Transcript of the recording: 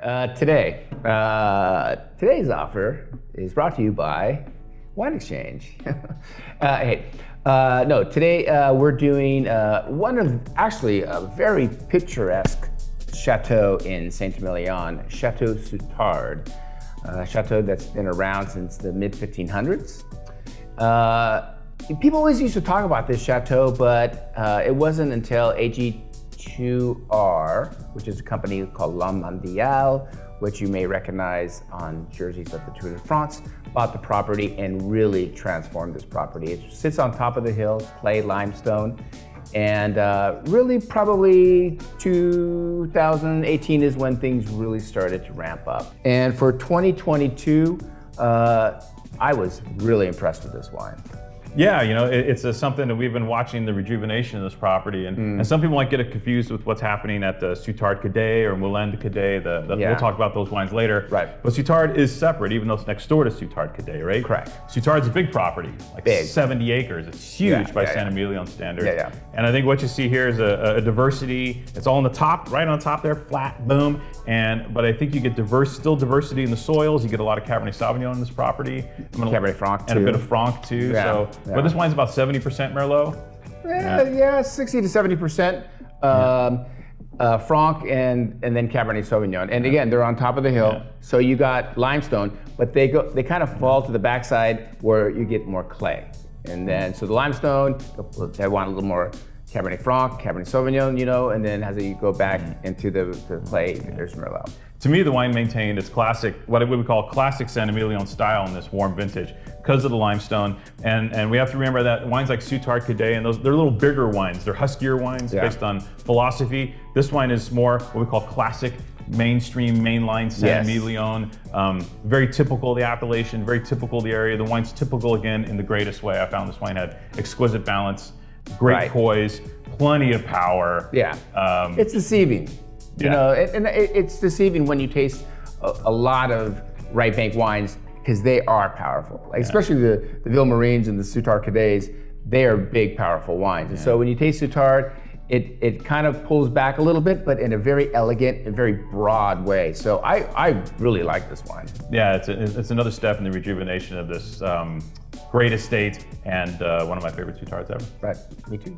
Today's offer is brought to you by Wine Exchange. Today we're doing one of actually a very picturesque chateau in Saint-Emilion, Chateau Soutard. Chateau that's been around since the mid-1500s. People always used to talk about this chateau, but it wasn't until AG2R, which is a company called La Mondiale, which you may recognize on jerseys of the Tour de France, bought the property and really transformed this property. It sits on top of the hill, clay limestone, and really probably 2018 is when things really started to ramp up. And for 2022, I was really impressed with this wine. Yeah, you know, it's something that we've been watching, the rejuvenation of this property, and some people might get it confused with what's happening at the Soutard Cadet or Moulin de Cadet. We'll talk about those wines later. Right. But Soutard is separate, even though it's next door to Soutard Cadet, right? Correct. Soutard's a big property, like big. 70 acres. It's huge by Saint-Emilion standards. Yeah. And I think what you see here is a diversity. It's all on the top, right on top there, flat, boom. But I think you get still diversity in the soils. You get a lot of Cabernet Sauvignon in this property. Cabernet Franc too. And a bit of Franc too. But this wine's about 70% Merlot. Yeah, 60 to 70%. Franc and then Cabernet Sauvignon. And again, they're on top of the hill. So you got limestone, but they kind of fall to the backside where you get more clay. And then, so the limestone, they want a little more Cabernet Franc, Cabernet Sauvignon, you know, and then as you go back into the clay, there's Merlot. To me, the wine maintained its classic, what we would call classic Saint-Emilion style in this warm vintage because of the limestone. And we have to remember that wines like Soutard Cadet and they're little bigger wines. They're huskier wines based on philosophy. This wine is more what we call classic, mainstream, mainline Saint-Emilion. Very typical of the appellation, very typical of the area. The wine's typical again in the greatest way. I found this wine had exquisite balance, great poise, plenty of power. It's deceiving. You know, it's deceiving when you taste a lot of right bank wines because they are powerful. Like especially the Ville-Marines and the Soutard Cadets, they are big, powerful wines. And so when you taste Soutard, it kind of pulls back a little bit, but in a very elegant and very broad way. So I really like this wine. Yeah, it's another step in the rejuvenation of this great estate and one of my favorite Soutards ever. Right, me too.